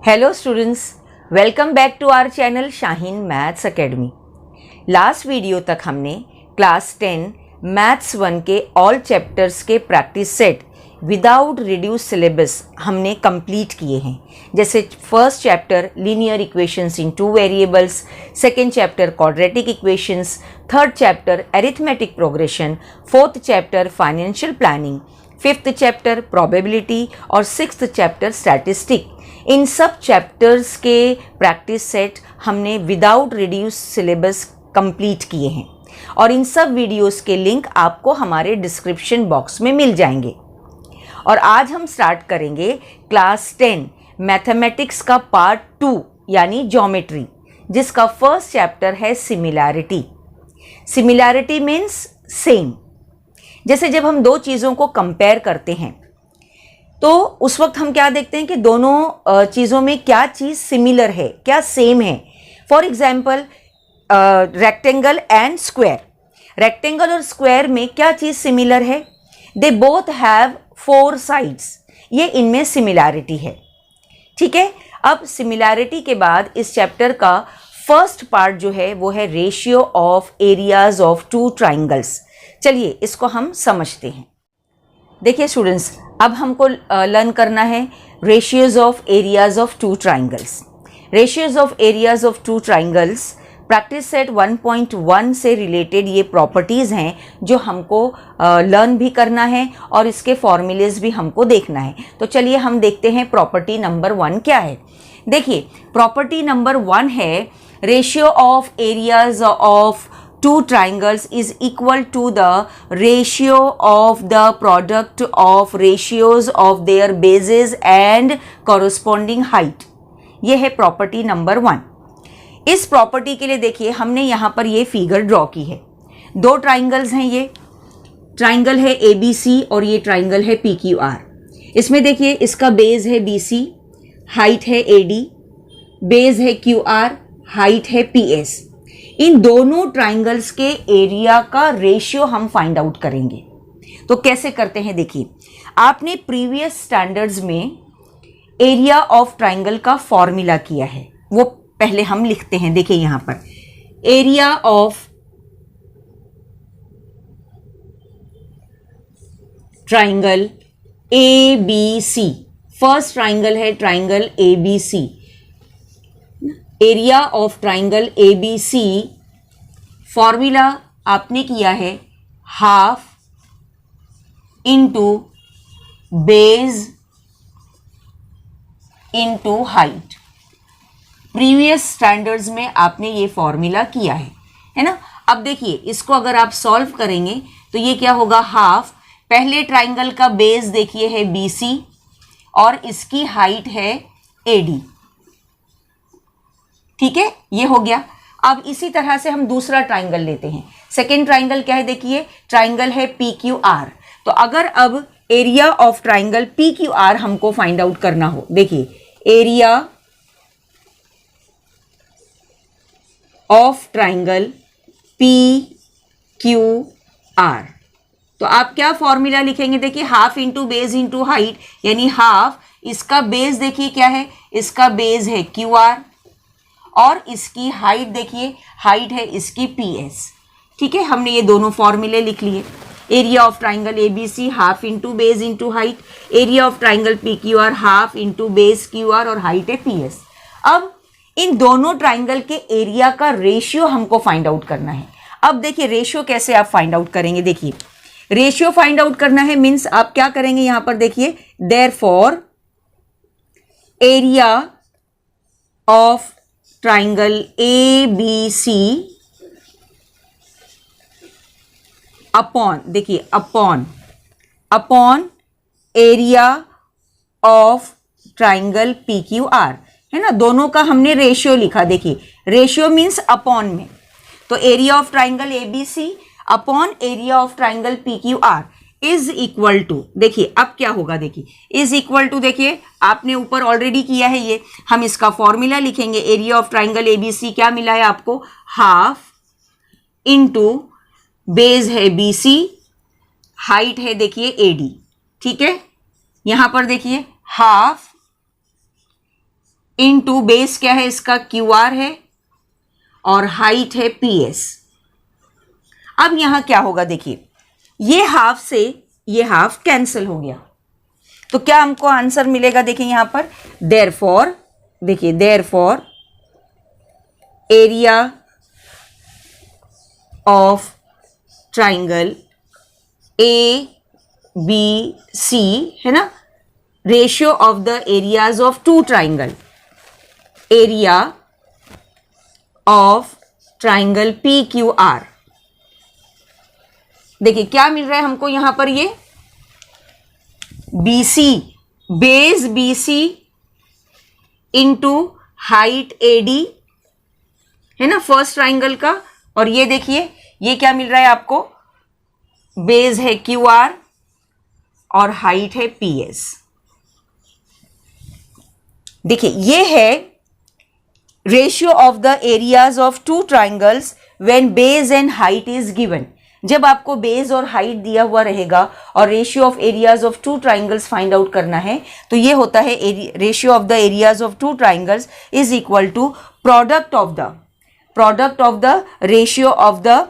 Hello students, welcome back to our channel Shaheen maths academy. Last video तक हमने class 10 maths 1 के all chapters के practice set without reduce syllabus हमने complete किए हैं। जैसे फर्स्ट चैप्टर लीनियर इक्वेशंस इन two variables, second chapter quadratic equations, third chapter arithmetic progression, fourth chapter financial planning, fifth chapter probability और sixth chapter statistic. इन सब chapters के practice set हमने without reduce syllabus complete किए हैं और इन सब videos के link आपको हमारे डिस्क्रिप्शन बॉक्स में मिल जाएंगे। और आज हम स्टार्ट करेंगे क्लास 10 मैथमेटिक्स का पार्ट 2 यानी ज्योमेट्री, जिसका फर्स्ट चैप्टर है सिमिलैरिटी। Similarity means same. जैसे जब हम दो चीज़ों को कंपेयर करते हैं तो उस वक्त हम क्या देखते हैं कि दोनों चीज़ों में क्या चीज़ सिमिलर है, क्या सेम है। For example rectangle and square, rectangle और स्क्वायर में क्या चीज़ सिमिलर है? दे बोथ हैव 4 साइड्स, ये इनमें सिमिलैरिटी है। ठीक है, अब सिमिलैरिटी के बाद इस चैप्टर का फर्स्ट पार्ट जो है वो है ratio of areas of 2 triangles. चलिए इसको हम समझते हैं। देखिए स्टूडेंट्स, अब हमको लर्न करना है ratios of areas of 2 triangles. Ratios of areas of 2 triangles practice set 1.1 से रिलेटेड ये प्रॉपर्टीज़ हैं जो हमको लर्न भी करना है और इसके फॉर्मूलेज भी हमको देखना है। तो चलिए हम देखते हैं प्रॉपर्टी नंबर 1 क्या है। देखिए प्रॉपर्टी नंबर 1 है ratio of areas of 2 triangles is equal to the ratio of the product of ratios of their bases and corresponding height। ये है प्रॉपर्टी नंबर 1। इस प्रॉपर्टी के लिए देखिए हमने यहाँ पर ये फिगर ड्रॉ की है। 2 ट्राइंगल्स हैं, ये ट्राइंगल है ABC और ये ट्राइंगल है PQR। इसमें देखिए इसका बेस है BC, हाइट है AD, बेस है QR, हाइट है PS। इन दोनों ट्राइंगल्स के एरिया का रेशियो हम फाइंड आउट करेंगे। तो कैसे करते हैं देखिए, आपने प्रीवियस स्टैंडर्ड्स में एरिया ऑफ ट्राइंगल का फॉर्मूला किया है, वो पहले हम लिखते हैं। देखिए यहां पर area of triangle ABC, first triangle है triangle ABC। Area of triangle ABC formula आपने किया है half into base into height. Previous standards में आपने ये फॉर्मूला किया है ना। अब देखिए इसको अगर आप सॉल्व करेंगे तो ये क्या होगा, हाफ, पहले ट्राइंगल का बेस देखिए है BC और इसकी हाइट है AD। ठीक है, ये हो गया। अब इसी तरह से हम दूसरा ट्राइंगल लेते हैं। सेकेंड ट्राइंगल क्या है, देखिए ट्राइंगल है PQR। तो अगर अब एरिया ऑफ ट्राइंगल PQR हमको फाइंड आउट करना हो, देखिए एरिया ऑफ ट्राइंगल PQR, तो आप क्या फॉर्मूला लिखेंगे, देखिए half into base into height, यानी हाफ, इसका बेस देखिए क्या है, इसका बेस है QR और इसकी हाइट देखिए, हाइट है इसकी PS। ठीक है, हमने ये दोनों फॉर्मूले लिख लिए। Area of triangle ABC half into base into height, area of triangle PQR half into base QR और हाइट है PS। अब इन दोनों ट्राइंगल के एरिया का रेशियो हमको फाइंड आउट करना है। अब देखिए रेशियो कैसे आप फाइंड आउट करेंगे, देखिए रेशियो फाइंड आउट करना है मीन्स आप क्या करेंगे, यहां पर देखिए therefore area of triangle ABC upon, देखिए upon area of triangle PQR, है ना। दोनों का हमने रेशियो लिखा, देखिए रेशियो मीन्स अपॉन में, तो area of triangle ABC upon area of triangle PQR is equal to, देखिए अब क्या होगा, देखिए इज इक्वल टू, देखिए आपने ऊपर ऑलरेडी किया है ये, हम इसका फॉर्मूला लिखेंगे। एरिया ऑफ ट्राइंगल ABC क्या मिला है आपको, हाफ इंटू बेस है BC, हाइट है देखिए AD। ठीक है, यहां पर देखिए हाफ इनटू बेस क्या है इसका, क्यू आर है, और हाइट है पी एस। अब यहां क्या होगा देखिए, ये हाफ से ये हाफ कैंसिल हो गया, तो क्या हमको आंसर मिलेगा, देखिए यहां पर देयरफॉर, देखिए therefore area of triangle A B C है ना, ratio of the areas of two triangle, area of triangle P Q R. देखिए क्या मिल रहा है हमको यहां पर, ये BC, base BC into height AD है ना फर्स्ट ट्राइंगल का, और ये देखिए ये क्या मिल रहा है आपको, बेस है QR और हाइट है PS। देखिए ये है ratio of the areas of two triangles when base and height is given. जब आपको बेस और हाइट दिया हुआ रहेगा और ratio of areas of two triangles find out करना है, तो ये होता है ratio of the areas of two triangles is equal to product of the ratio of the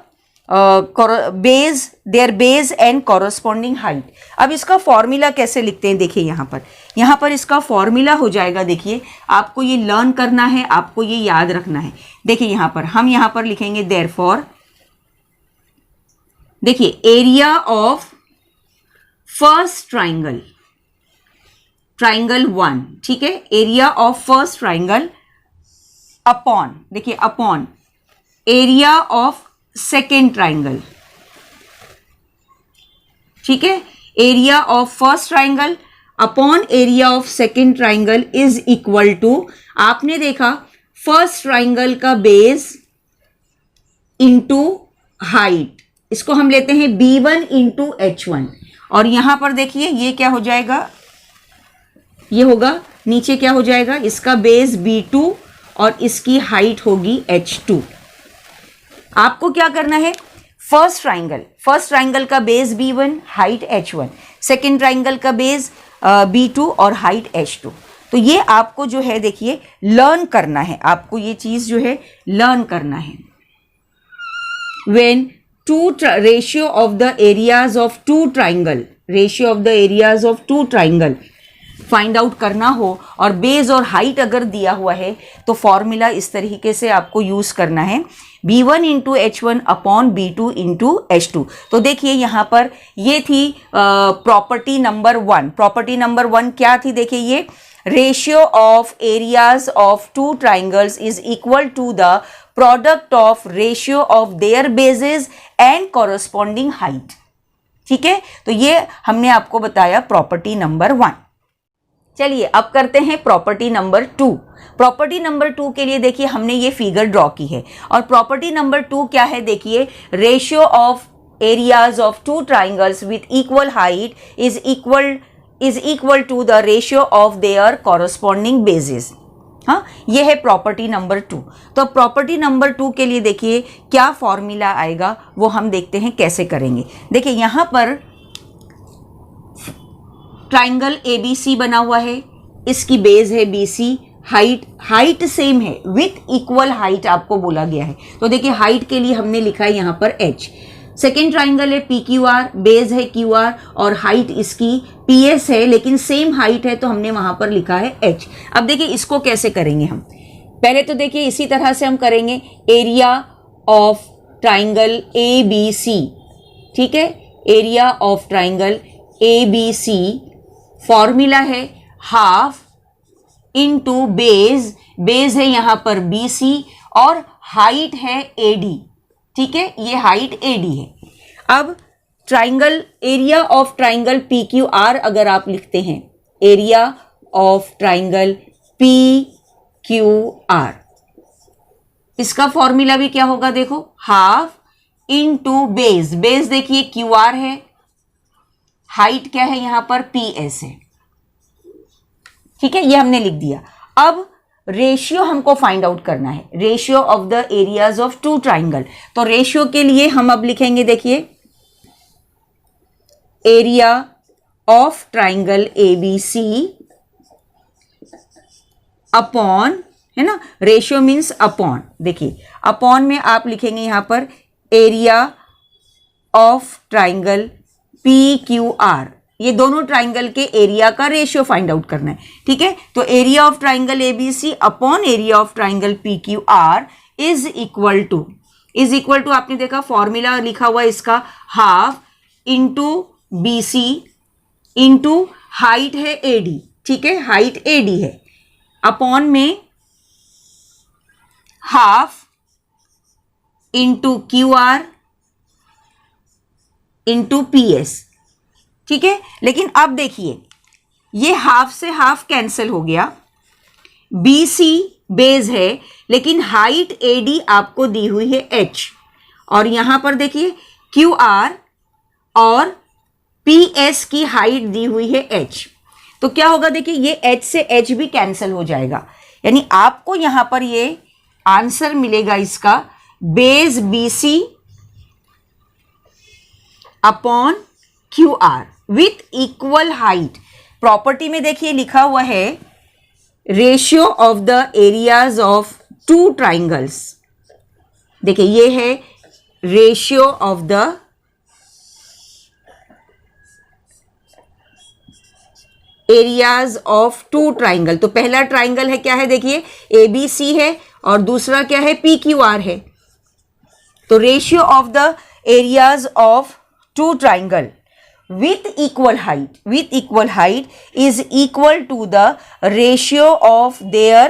base, there base and corresponding height. अब इसका फॉर्मूला कैसे लिखते हैं, देखिए यहाँ पर इसका फॉर्मूला हो जाएगा, देखिए आपको ये लर्न करना है, आपको ये याद रखना है। देखिए हम यहाँ पर लिखेंगे देयरफॉर, देखिए area of first triangle, triangle 1, ठीक है, area of first triangle upon, देखिए upon area of second triangle, ठीक है, area of first triangle upon area of second triangle is equal to, आपने देखा फर्स्ट ट्राइंगल का बेस इंटू हाइट, इसको हम लेते हैं B1 इंटू H1, और यहां पर देखिए ये क्या हो जाएगा, ये होगा नीचे क्या हो जाएगा, इसका बेस B2 और इसकी हाइट होगी H2। आपको क्या करना है, फर्स्ट ट्राइंगल का base B1, height H1, second triangle का बेस B2 और हाइट H2। तो ये आपको जो है देखिए लर्न करना है, आपको ये चीज जो है लर्न करना है। When ratio of the areas of two triangle find out करना हो और बेस और हाइट अगर दिया हुआ है, तो फॉर्मूला इस तरीके से आपको यूज करना है, B1 into H1 upon B2 into H2। तो देखिए यहाँ पर ये थी प्रॉपर्टी नंबर 1। प्रॉपर्टी नंबर 1 क्या थी, देखिए ये ratio of areas of two triangles is equal to the product of ratio of their bases and corresponding height. ठीक है, तो ये हमने आपको बताया प्रॉपर्टी नंबर 1। चलिए अब करते हैं प्रॉपर्टी नंबर 2। प्रॉपर्टी नंबर 2 के लिए देखिए हमने ये फिगर ड्रॉ की है, और प्रॉपर्टी नंबर 2 क्या है, देखिए ratio of areas of two triangles with equal height is equal to the ratio of their corresponding bases. हाँ, ये है प्रॉपर्टी नंबर 2। तो प्रॉपर्टी नंबर 2 के लिए देखिए क्या फॉर्मूला आएगा, वो हम देखते हैं कैसे करेंगे। देखिए यहां पर ट्राइंगल ABC बना हुआ है, इसकी बेस है BC, हाइट सेम है, विथ इक्वल हाइट आपको बोला गया है। तो देखिए हाइट के लिए हमने लिखा है यहां पर H। सेकेंड ट्राइंगल है PQR, बेस है QR और हाइट इसकी PS है, लेकिन सेम हाइट है तो हमने वहां पर लिखा है H। अब देखिए इसको कैसे करेंगे हम, पहले तो देखिए इसी तरह से हम करेंगे एरिया ऑफ ट्राइंगल ABC। ठीक है, area of triangle ABC formula है हाफ इंटू बेस है यहां पर BC और हाइट है AD। ठीक है, ये हाइट AD है। अब triangle area of triangle PQR अगर आप लिखते हैं, एरिया ऑफ ट्राइंगल PQR, इसका फॉर्मूला भी क्या होगा, देखो हाफ इंटू बेस देखिए QR है, हाइट क्या है यहां पर PS है। ठीक है, ये हमने लिख दिया। अब रेशियो हमको फाइंड आउट करना है, ratio of the areas of two triangle. तो रेशियो के लिए हम अब लिखेंगे, देखिए area of triangle ABC upon, है ना, रेशियो मीन्स अपॉन। देखिए अपॉन में आप लिखेंगे यहाँ पर area of triangle P Q R, ये दोनों ट्राइंगल के एरिया का रेशियो फाइंड आउट करना है, ठीक है। तो area of triangle ABC upon area of triangle P Q R is equal to, आपने देखा फॉर्मूला लिखा हुआ है इसका, half into B C into height है एडी, ठीक है, हाइट एडी है, अपॉन में half into Q R into P S, ठीक है। लेकिन अब देखिए ये हाफ से हाफ कैंसिल हो गया, बी सी बेस है लेकिन हाइट एडी आपको दी हुई है एच, और यहां पर देखिए क्यू आर और पी एस की हाइट दी हुई है एच। तो क्या होगा, देखिए ये एच से एच भी कैंसिल हो जाएगा, यानी आपको यहां पर ये आंसर मिलेगा इसका base B C upon Q R with equal height. Property में देखिए लिखा हुआ है ratio of the areas of two triangles, देखिए ये है ratio of the areas of two triangle. तो पहला ट्राइंगल है क्या है, देखिए ए बी सी है और दूसरा क्या है पी क्यू आर है। तो ratio of the areas of two triangle with equal height is equal to the ratio of their,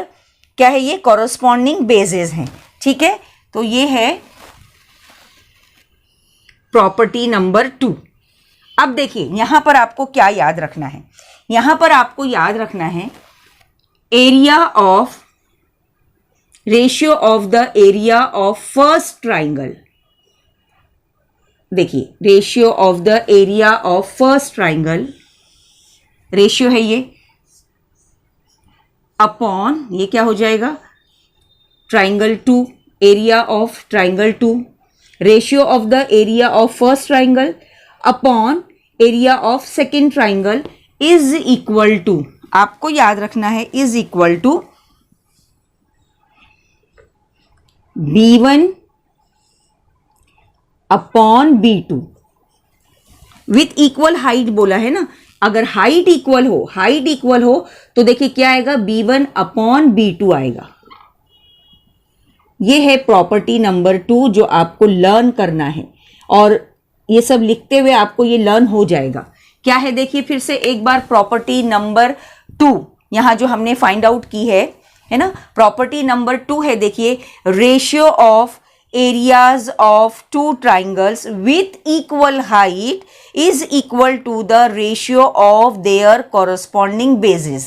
क्या है ये, corresponding bases हैं, ठीक है। तो ये है प्रॉपर्टी नंबर 2। अब देखिए यहां पर आपको क्या याद रखना है, यहां पर आपको याद रखना है area of, ratio of the area of first triangle. देखिए ratio of the area of first triangle, ratio है ये, अपॉन ये क्या हो जाएगा triangle 2, area of triangle 2, ratio of the area of first triangle upon area of second triangle is equal to, आपको याद रखना है is equal to B1 upon B2 with equal height बोला है ना। अगर हाइट इक्वल हो तो देखिए क्या आएगा, B1 अपॉन B2 आएगा। ये है प्रॉपर्टी नंबर 2 जो आपको लर्न करना है, और ये सब लिखते हुए आपको ये लर्न हो जाएगा। क्या है देखिए फिर से एक बार, प्रॉपर्टी नंबर 2 यहां जो हमने फाइंड आउट की है ना, प्रॉपर्टी नंबर 2 है, देखिए ratio of areas of two triangles with equal height is equal to the ratio of their corresponding bases।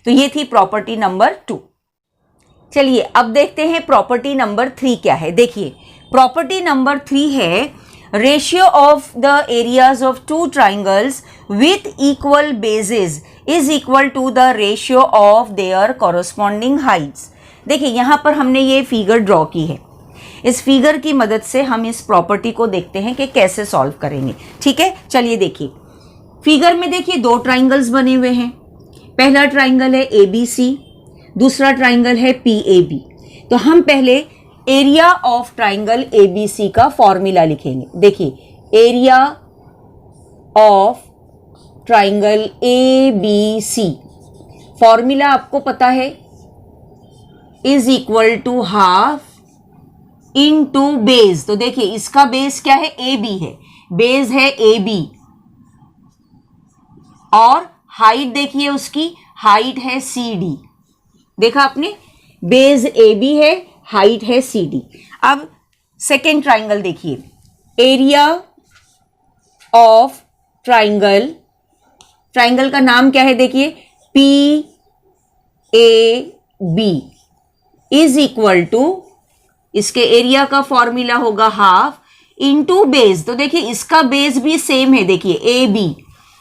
तो ये थी प्रॉपर्टी नंबर 2। चलिए अब देखते हैं प्रॉपर्टी नंबर 3 क्या है। देखिए प्रॉपर्टी नंबर 3 है ratio of the areas of two triangles with equal bases is equal to the ratio of their corresponding heights. देखिए यहाँ पर हमने ये फिगर ड्रॉ की है, इस फिगर की मदद से हम इस प्रॉपर्टी को देखते हैं कि कैसे सॉल्व करेंगे, ठीक है। चलिए देखिए फिगर में देखिए दो ट्राइंगल्स बने हुए हैं, पहला ट्राइंगल है ए बी सी, दूसरा ट्राइंगल है पी ए बी। तो हम पहले area of triangle A B C का फॉर्मूला लिखेंगे। देखिए area of triangle A B C, formula आपको पता है is equal to half into base. तो देखिए इसका बेस क्या है, ए बी है, बेस है ए बी, और हाइट देखिए उसकी, हाइट है सी डी। देखा आपने, बेस ए बी है, हाइट है सी डी। अब सेकेंड ट्राइंगल देखिए, एरिया ऑफ ट्राइंगल, ट्राइंगल का नाम क्या है देखिए P A B is equal to, इसके एरिया का फॉर्मूला होगा हाफ इनटू बेस। तो देखिए इसका बेस भी सेम है, देखिए ए बी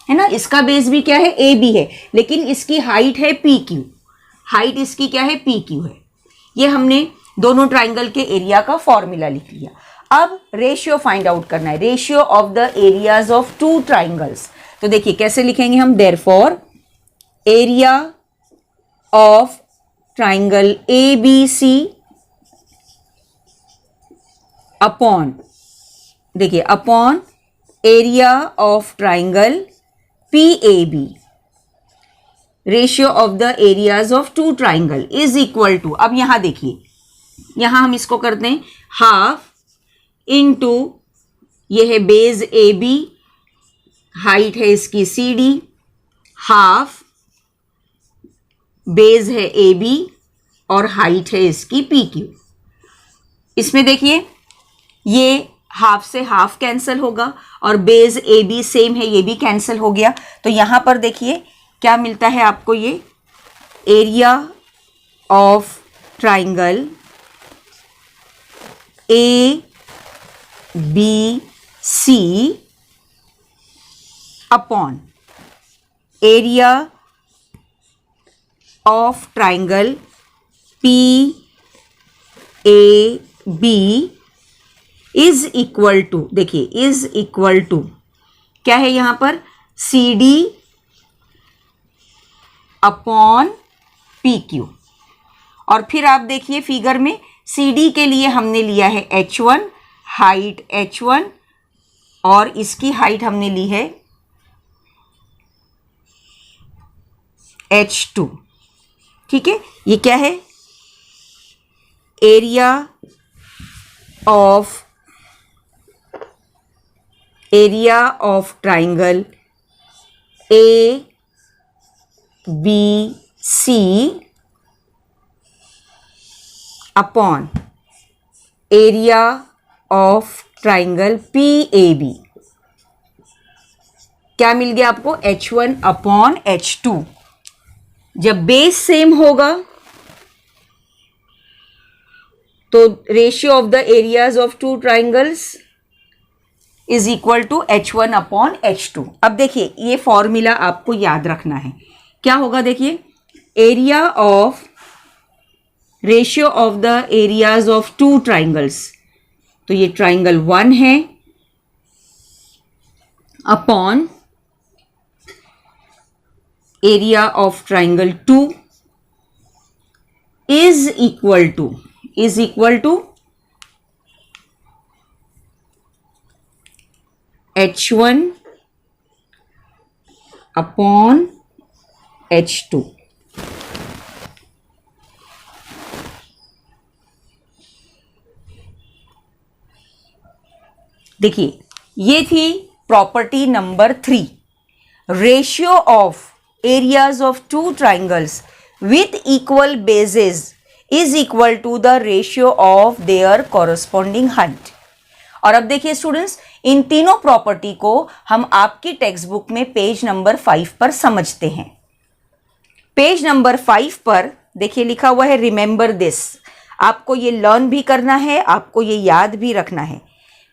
है ना, इसका बेस भी क्या है ए बी है, लेकिन इसकी हाइट है पी क्यू, हाइट इसकी क्या है पी क्यू है। ये हमने दोनों ट्राइंगल के एरिया का फॉर्मूला लिख लिया। अब रेशियो फाइंड आउट करना है, ratio of the areas of two triangles. तो देखिए कैसे लिखेंगे हम, therefore area of triangle ABC upon, देखिए, upon area of triangle PAB, ratio of the areas of two triangle is equal to, अब यहां देखिए, यहां हम इसको करते हैं हाफ इंटू, ये है बेस AB, हाइट है इसकी CD, हाफ बेस है AB और हाइट है इसकी PQ। इसमें देखिए ये हाफ से हाफ कैंसिल होगा और बेस AB सेम है, ये भी कैंसिल हो गया। तो यहां पर देखिए क्या मिलता है आपको, ये area of triangle ABC upon area of triangle PAB is equal to, देखिए इज इक्वल टू क्या है यहां पर, CD अपॉन PQ। और फिर आप देखिए फिगर में CD के लिए हमने लिया है H1, हाइट H1 और इसकी हाइट हमने ली है H2। ठीक है, ये क्या है, area of triangle ABC upon area of triangle PAB। क्या मिल गया आपको, H1 अपॉन H2। जब बेस सेम होगा तो ratio of the areas of two triangles is equal to H1 upon H2। अब देखिए ये फॉर्मूला आपको याद रखना है, क्या होगा, देखिए area of, ratio of the areas of two triangles, तो ये ट्राइंगल 1 है upon area of triangle 2 is equal to H1 upon H2। देखिए ये थी property number 3, ratio of areas of two triangles with equal bases is equal to the ratio of their corresponding height। और अब देखिए students, इन तीनों property को हम आपकी टेक्स्ट बुक में पेज नंबर 5 पर समझते हैं। पेज नंबर 5 पर देखिए लिखा हुआ है रिमेंबर दिस, आपको ये लर्न भी करना है, आपको ये याद भी रखना है।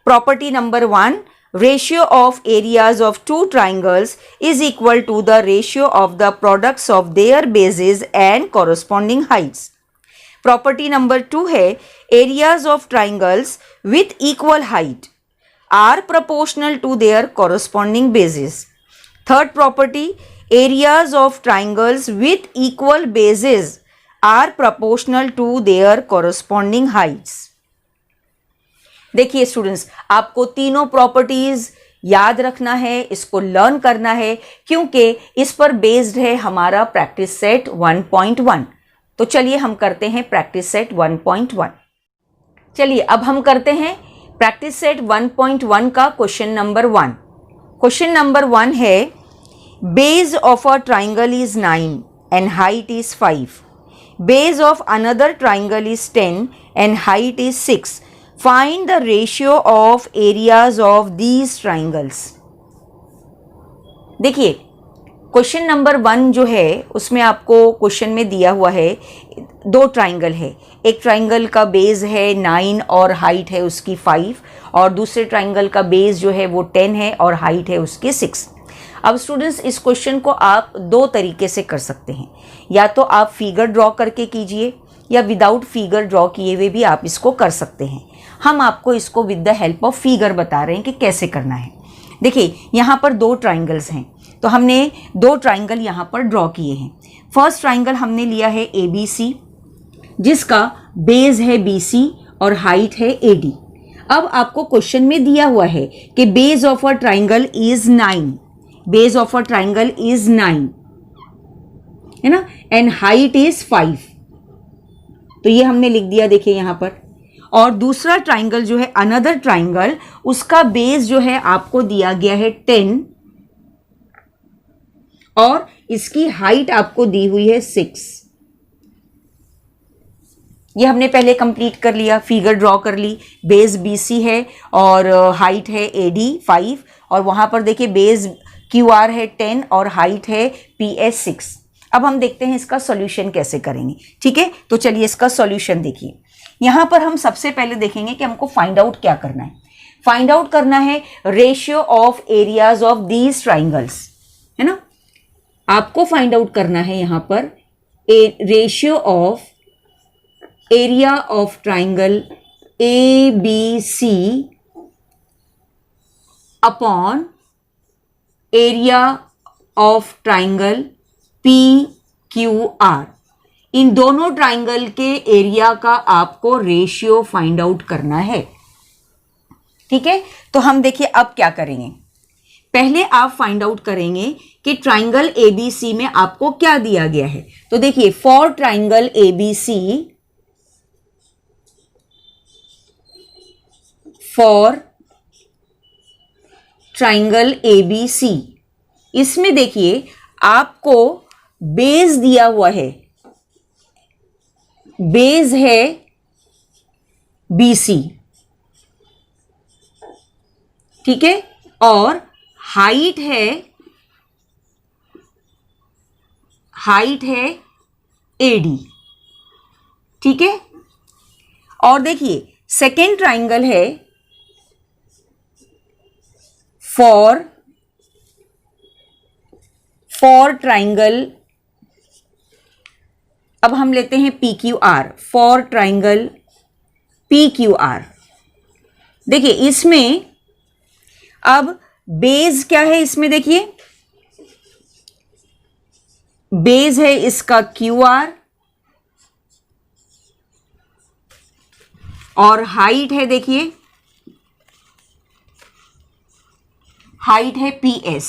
Property number 1, ratio of areas of two triangles is equal to the ratio of the products of their bases and corresponding heights। Property number 2 है areas of triangles with equal height are proportional to their corresponding bases। Third property, areas of triangles with equal bases are proportional to their corresponding heights। देखिए students, आपको तीनों properties याद रखना है, इसको learn करना है, क्योंकि इस पर बेस्ड है हमारा प्रैक्टिस सेट 1.1। तो चलिए हम करते हैं प्रैक्टिस सेट 1.1। चलिए अब हम करते हैं प्रैक्टिस सेट 1.1 का क्वेश्चन नंबर 1। क्वेश्चन नंबर 1 है, base of a triangle is 9 and height is 5, base of another triangle is 10 and height is 6, find the ratio of areas of these triangles. देखिए question number 1 जो है उसमें आपको question में दिया हुआ है 2 ट्राइंगल है, एक ट्राइंगल का बेस है 9 और हाइट है उसकी 5, और दूसरे ट्राइंगल का बेस जो है वो 10 है और हाइट है उसकी 6। अब स्टूडेंट्स इस क्वेश्चन को आप 2 तरीके से कर सकते हैं, या तो आप फिगर ड्रॉ करके कीजिए या विदाउट फिगर ड्रॉ किए हुए भी आप इसको कर सकते हैं। हम आपको इसको with the help of figure बता रहे हैं कि कैसे करना है। देखिए यहाँ पर 2 ट्राइंगल्स हैं, तो हमने दो ट्राइंगल यहाँ पर ड्रॉ किए हैं। फर्स्ट ट्राइंगल हमने लिया है ABC, जिसका बेस है BC और हाइट है AD। अब आपको क्वेश्चन में दिया हुआ है कि base of a triangle is 9, base of a triangle is 9, है ना, एंड हाइट इज 5। तो ये हमने लिख दिया, देखिए यहां पर। और दूसरा ट्राइंगल जो है, अनदर ट्राइंगल, उसका बेस जो है आपको दिया गया है 10 और इसकी हाइट आपको दी हुई है 6। ये हमने पहले कंप्लीट कर लिया, फिगर ड्रॉ कर ली। बेस BC है और हाइट है AD 5, और वहां पर देखिए बेस QR है 10 और हाइट है PS 6। अब हम देखते हैं इसका सॉल्यूशन कैसे करेंगे। ठीक है, तो चलिए इसका सॉल्यूशन देखिए। यहां पर हम सबसे पहले देखेंगे कि हमको फाइंड आउट क्या करना है। फाइंड आउट करना है ratio of areas of these triangles, है ना। आपको फाइंड आउट करना है यहां पर ratio of area of triangle ABC upon area of triangle PQR। इन दोनों ट्राइंगल के एरिया का आपको रेशियो फाइंड आउट करना है। ठीक है, तो हम देखिए अब क्या करेंगे। पहले आप फाइंड आउट करेंगे कि ट्राइंगल ABC में आपको क्या दिया गया है। तो देखिए, for triangle ABC, for triangle ABC, इसमें देखिए आपको बेस दिया हुआ है, बेस है BC, ठीक है, और हाइट है AD। ठीक है, और देखिए सेकेंड ट्राइंगल है फॉर ट्राइंगल, अब हम लेते हैं PQR, फॉर ट्राइंगल PQR। देखिए इसमें अब बेस क्या है, इसमें देखिए बेस है इसका QR और हाइट है, देखिए हाइट है PS,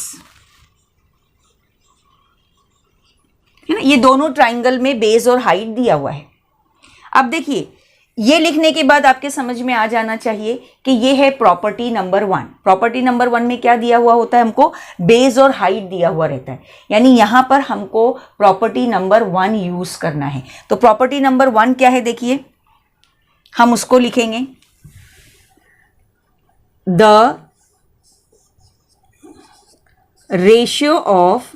है ना। ये दोनों ट्राइंगल में बेस और हाइट दिया हुआ है। अब देखिए, ये लिखने के बाद आपके समझ में आ जाना चाहिए कि ये है प्रॉपर्टी नंबर 1। प्रॉपर्टी नंबर 1 में क्या दिया हुआ होता है, हमको बेस और हाइट दिया हुआ रहता है, यानी यहां पर हमको प्रॉपर्टी नंबर 1 यूज करना है। तो प्रॉपर्टी नंबर 1 क्या है, देखिए हम उसको लिखेंगे, the ratio of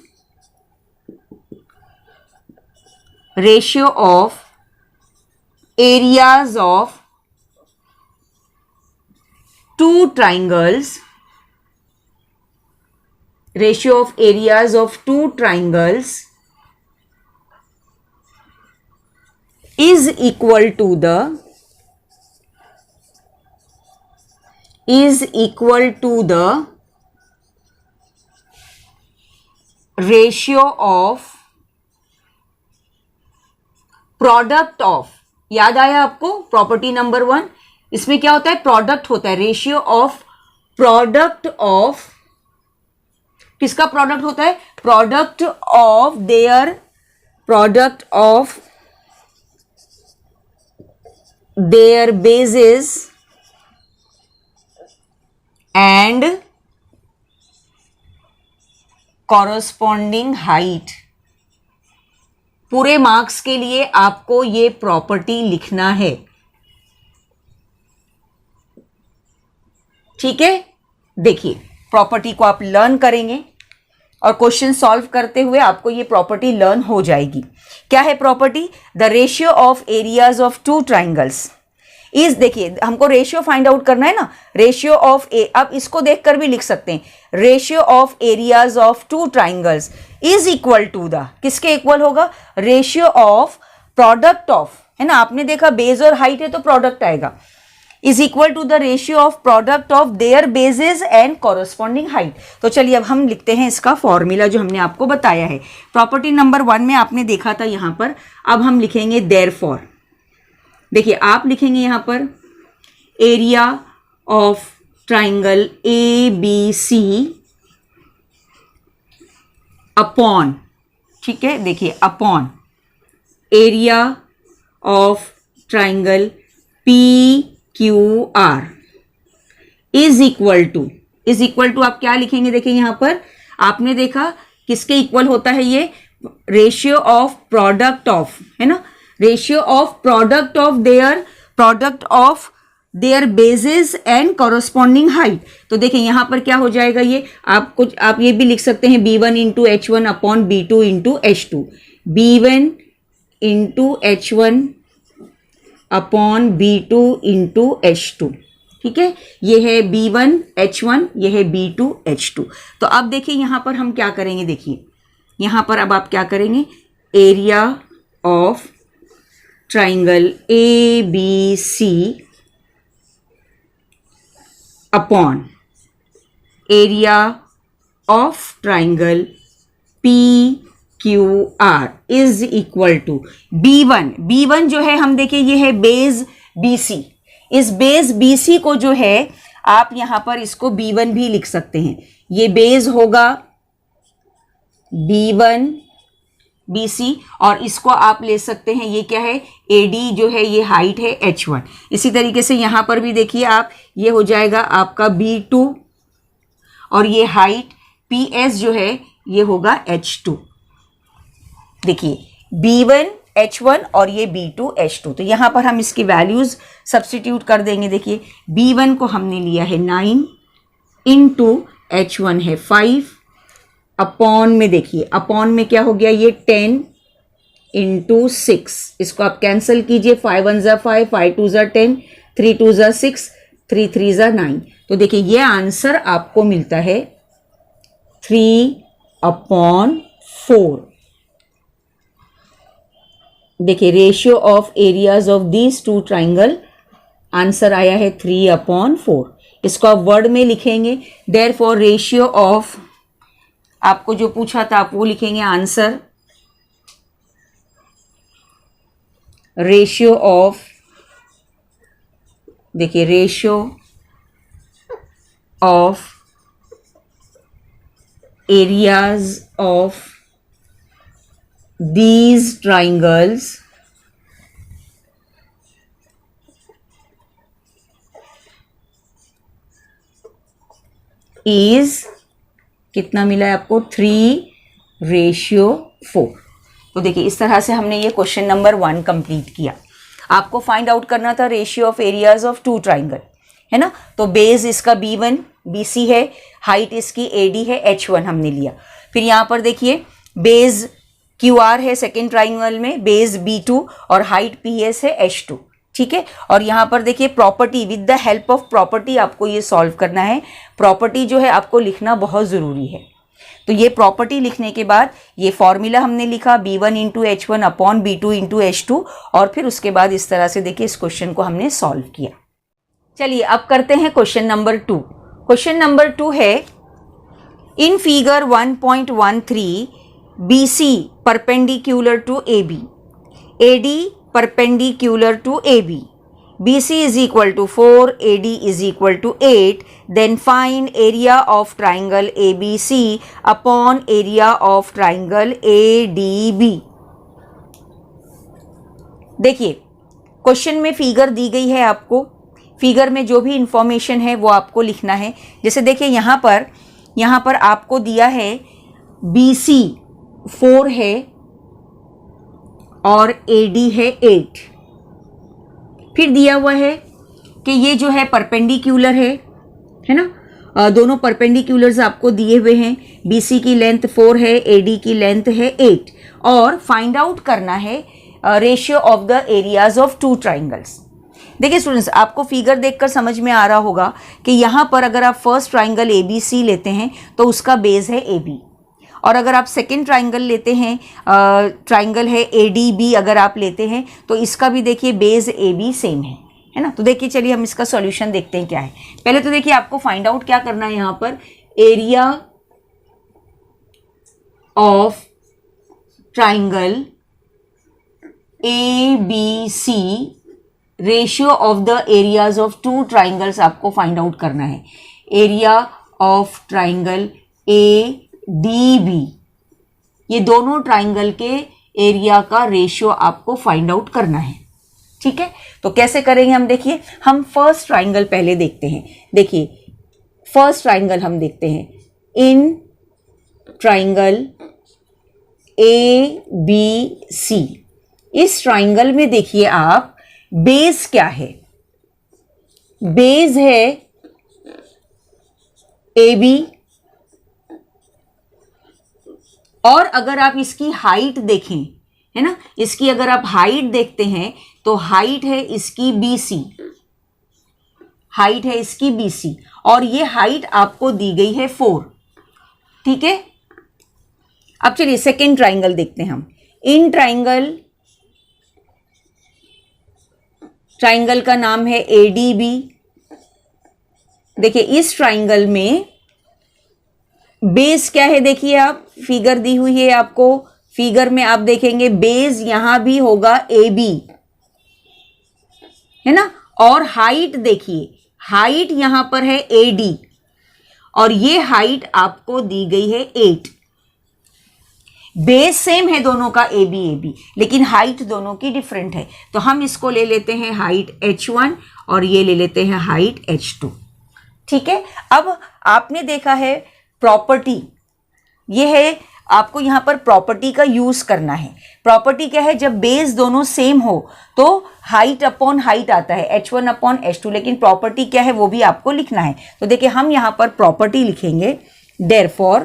areas of two triangles, ratio of areas of two triangles is equal to the ratio of product of. याद आया आपको प्रॉपर्टी नंबर 1, इसमें क्या होता है, प्रोडक्ट होता है। रेशियो ऑफ प्रोडक्ट ऑफ, किसका प्रोडक्ट होता है, product of their bases and corresponding height. पूरे मार्क्स के लिए आपको ये प्रॉपर्टी लिखना है। ठीक है, देखिए प्रॉपर्टी को आप लर्न करेंगे और क्वेश्चन सॉल्व करते हुए आपको ये प्रॉपर्टी लर्न हो जाएगी। क्या है property, the ratio of areas of two triangles is, देखिए हमको रेशियो फाइंड आउट करना है ना, रेशियो ऑफ अब इसको देखकर भी लिख सकते हैं, ratio of areas of two triangles is equal to the, किसके इक्वल होगा, रेशियो ऑफ प्रोडक्ट ऑफ, है ना। आपने देखा बेस और हाइट है तो प्रोडक्ट आएगा, is equal to the ratio of product of their bases and corresponding height. तो चलिए अब हम लिखते हैं इसका फॉर्मूला जो हमने आपको बताया है। प्रॉपर्टी नंबर 1 में आपने देखा था यहाँ पर, अब हम लिखेंगे देयरफॉर। देखिए आप लिखेंगे यहाँ पर area of triangle A B C upon, ठीक है, देखिए upon area of triangle P Q R is equal to आप क्या लिखेंगे, देखिए यहां पर आपने देखा किसके इक्वल होता है ये, रेशियो ऑफ प्रोडक्ट ऑफ, है ना, ratio of product of their bases and corresponding height. तो देखिए यहां पर क्या हो जाएगा, ये आप ये भी लिख सकते हैं B1 into H1 upon B2 into H2, B1 into H1 upon B2 into H2, ठीक है, ये है B1 H1, ये है B2 H2। तो अब देखिए यहां पर हम क्या करेंगे, देखिए यहां पर अब आप क्या करेंगे, area of triangle A B C upon area of triangle P Q R is equal to B1 जो है हम देखिए ये है बेस BC, इस बेस BC को जो है आप यहां पर इसको B1 भी लिख सकते हैं, ये बेस होगा B1 BC और इसको आप ले सकते हैं, ये क्या है AD जो है ये हाइट है H1। इसी तरीके से यहां पर भी देखिए आप, ये हो जाएगा आपका B2 और ये हाइट PS जो है ये होगा H2। देखिए B1 H1 और ये B2 H2। तो यहां पर हम इसकी वैल्यूज सब्स्टिट्यूट कर देंगे। देखिए B1 को हमने लिया है 9 इंटू H1 है 5 अपॉन में, देखिए अपॉन में क्या हो गया ये 10 इंटू 6, इसको आप कैंसिल कीजिए, 5 1 ज़ा 5, 5 2 ज़ा 10, 3 2 ज़ा 6, 3 3 ज़ा 9। तो देखिए ये आंसर आपको मिलता है 3/4। देखिए ratio of areas of these two triangle, answer आया है 3/4। इसको आप वर्ड में लिखेंगे, देयरफॉर रेशियो ऑफ, आपको जो पूछा था आप वो लिखेंगे आंसर, रेशियो ऑफ, देखिए ratio of areas of these triangles is कितना मिला है आपको 3/4। तो देखिए इस तरह से हमने ये क्वेश्चन नंबर 1 कंप्लीट किया। आपको फाइंड आउट करना था ratio of areas of 2 triangle, है ना। तो बेस इसका B1 BC है, हाइट इसकी AD है, H1 हमने लिया। फिर यहाँ पर देखिए बेस QR है सेकेंड ट्राइंगल में, बेस B2 और हाइट PS है H2, ठीक है। और यहाँ पर देखिए property, with the help of property आपको ये सॉल्व करना है। प्रॉपर्टी जो है आपको लिखना बहुत ज़रूरी है। तो ये प्रॉपर्टी लिखने के बाद ये फॉर्मूला हमने लिखा B1 into H1 upon B2 into H2, और फिर उसके बाद इस तरह से देखिए इस क्वेश्चन को हमने सॉल्व किया। चलिए अब करते हैं क्वेश्चन नंबर 2। क्वेश्चन नंबर 2 है, in figure 1.13 BC perpendicular to AB, AD perpendicular to AB, BC is equal to 4, AD is equal to 8, then find area of triangle ABC upon area of triangle ADB। देखिए question में figure दी गई है, आपको figure में जो भी information है वो आपको लिखना है। जैसे देखिए यहाँ पर आपको दिया है BC 4 है और AD है 8। फिर दिया हुआ है कि ये जो है परपेंडिकुलर है ना, दोनों परपेंडिकुलर्स आपको दिए हुए हैं। BC की लेंथ 4 है, AD की लेंथ है 8, और फाइंड आउट करना है ratio of the areas of 2 triangles. देखिए स्टूडेंट्स, आपको फिगर देखकर समझ में आ रहा होगा कि यहाँ पर अगर आप फर्स्ट ट्राइंगल ABC लेते हैं तो उसका बेस है AB, और अगर आप सेकेंड ट्राइंगल लेते हैं, ट्राइंगल है ADB अगर आप लेते हैं तो इसका भी देखिए बेस AB सेम है। है ना। तो देखिए चलिए हम इसका सॉल्यूशन देखते हैं क्या है। पहले तो देखिए आपको फाइंड आउट क्या करना है, यहाँ पर area of triangle ABC, ratio of the areas of two triangles आपको फाइंड आउट करना है। एरिया ऑफ ट्राइंगल ADB, ये दोनों ट्राइंगल के एरिया का रेशियो आपको फाइंड आउट करना है। ठीक है, तो कैसे करेंगे हम, देखिए हम फर्स्ट ट्राइंगल पहले देखते हैं। देखिए फर्स्ट ट्राइंगल हम देखते हैं, इन ट्राइंगल ABC, इस ट्राइंगल में देखिए आप बेस क्या है, बेस है AB, और अगर आप इसकी हाइट देखें, है ना, इसकी अगर आप हाइट देखते हैं तो हाइट है इसकी BC, हाइट है इसकी BC, और ये हाइट आपको दी गई है 4। ठीक है, अब चलिए सेकेंड ट्राइंगल देखते हैं हम। इन ट्राइंगल का नाम है ADB। देखिए इस ट्राइंगल में बेस क्या है, देखिए आप फिगर दी हुई है आपको, फिगर में आप देखेंगे बेस यहां भी होगा AB, है ना, और हाइट देखिए हाइट यहां पर है AD, और ये हाइट आपको दी गई है 8। बेस सेम है दोनों का AB, लेकिन हाइट दोनों की डिफरेंट है। तो हम इसको ले लेते हैं हाइट H1 और ये ले लेते हैं हाइट H2। ठीक है, अब आपने देखा है प्रॉपर्टी, ये है आपको यहां पर प्रॉपर्टी का यूज करना है। प्रॉपर्टी क्या है, जब बेस दोनों सेम हो तो हाइट अपॉन हाइट आता है, H1 अपॉन H2, लेकिन प्रॉपर्टी क्या है वो भी आपको लिखना है। तो देखिए हम यहां पर प्रॉपर्टी लिखेंगे, देयरफॉर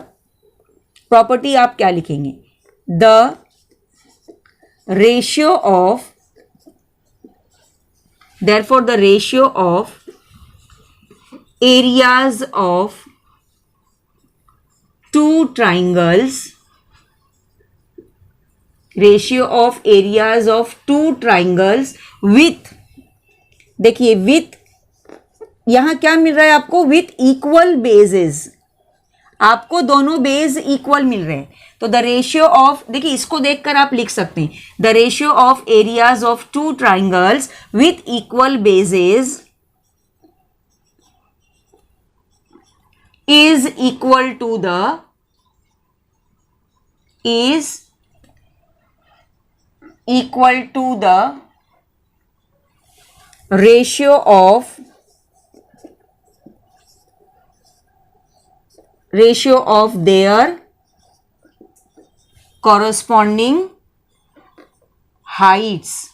प्रॉपर्टी आप क्या लिखेंगे, the ratio of, therefore the ratio of areas of two triangles, ratio of areas of two triangles with, देखिए विथ यहां क्या मिल रहा है आपको, विथ इक्वल बेसेस, आपको दोनों बेस इक्वल मिल रहे हैं। तो द रेशियो ऑफ, देखिए इसको देखकर आप लिख सकते हैं, the ratio of areas of two triangles with equal bases is equal to the, is equal to the ratio of their corresponding heights।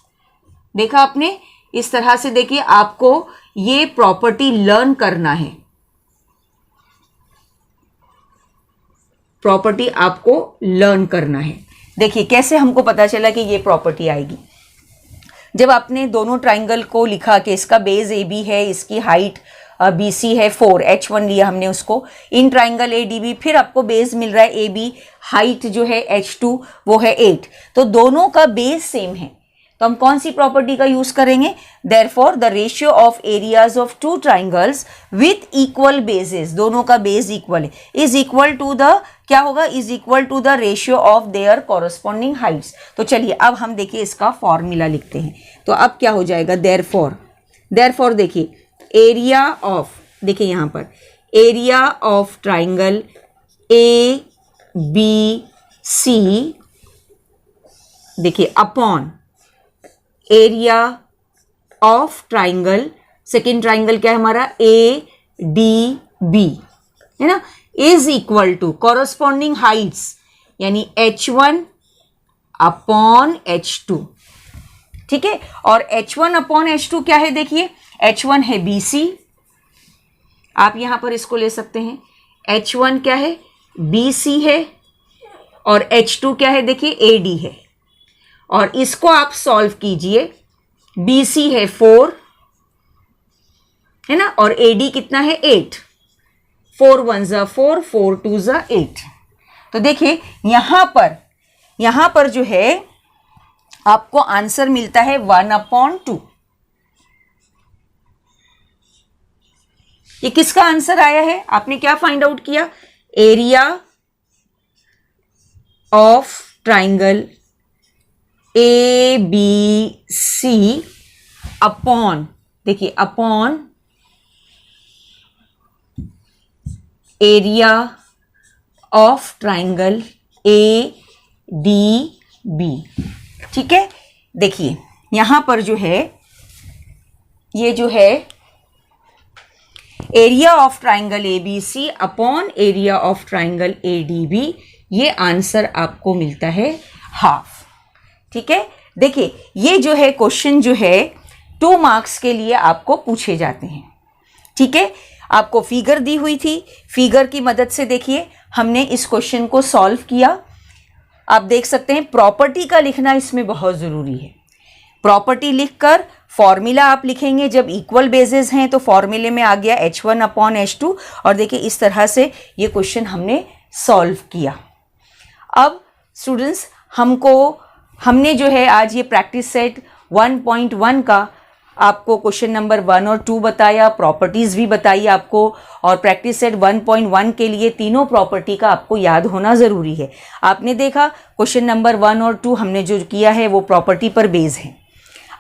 देखा आपने, इस तरह से देखिए आपको ये प्रॉपर्टी लर्न करना है, प्रॉपर्टी आपको लर्न करना है। देखिए कैसे हमको पता चला कि ये प्रॉपर्टी आएगी, जब आपने दोनों ट्राइंगल को लिखा कि इसका बेस AB है, इसकी हाइट BC है 4, H1 लिया हमने उसको, इन ट्राइंगल ADB, फिर आपको बेस मिल रहा है AB, हाइट जो है H2 वो है 8, तो दोनों का बेस सेम है। तो हम कौन सी प्रॉपर्टी का यूज करेंगे, therefore the ratio of areas of two triangles with equal bases, दोनों का बेस इक्वल है, इज इक्वल टू द, क्या होगा, is equal to the ratio of their corresponding heights. तो चलिए अब हम देखिए इसका फॉर्मूला लिखते हैं। तो अब क्या हो जाएगा, देयरफॉर देखिए एरिया ऑफ, देखिए यहां पर एरिया ऑफ ट्राइंगल ABC, देखिए upon area of triangle, second triangle क्या है हमारा ADB, है ना, is equal to corresponding heights यानी H1 अपॉन H2। ठीक है, और H1 अपॉन H2 क्या है, देखिए H1 है BC, आप यहां पर इसको ले सकते हैं, H1 क्या है BC है, और H2 क्या है, देखिए AD है, और इसको आप सॉल्व कीजिए, BC है 4, है ना, और AD कितना है 8, 4 1 जा 4, 4 2 जा 8। तो देखिए यहां पर जो है आपको आंसर मिलता है 1/2, ये किसका आंसर आया है? आपने क्या फाइंड आउट किया? Area of triangle A B C upon, देखिए upon area of triangle A D B. ठीक है, देखिए यहां पर जो है, ये जो है area of triangle A B C upon area of triangle A D B, ये आंसर आपको मिलता है हाफ। ठीक है, देखिए ये जो है क्वेश्चन जो है 2 मार्क्स के लिए आपको पूछे जाते हैं। ठीक है, आपको फिगर दी हुई थी, फिगर की मदद से देखिए हमने इस क्वेश्चन को सॉल्व किया। आप देख सकते हैं प्रॉपर्टी का लिखना इसमें बहुत ज़रूरी है। प्रॉपर्टी लिखकर फॉर्मूला आप लिखेंगे, जब इक्वल बेसिस हैं तो फॉर्मूले में आ गया H1 अपॉन H2, और देखिए इस तरह से ये क्वेश्चन हमने सॉल्व किया। अब स्टूडेंट्स हमने जो है आज ये प्रैक्टिस सेट 1.1 का आपको क्वेश्चन नंबर 1 और 2 बताया, प्रॉपर्टीज़ भी बताई आपको, और प्रैक्टिस सेट 1.1 के लिए तीनों प्रॉपर्टी का आपको याद होना ज़रूरी है। आपने देखा क्वेश्चन नंबर 1 और 2 हमने जो किया है वो प्रॉपर्टी पर बेस है।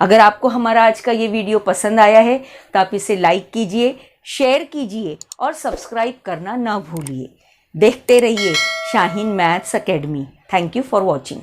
अगर आपको हमारा आज का ये वीडियो पसंद आया है तो आप इसे लाइक कीजिए, शेयर कीजिए और सब्सक्राइब करना ना भूलिए। देखते रहिए Shaheen maths academy. Thank you for watching.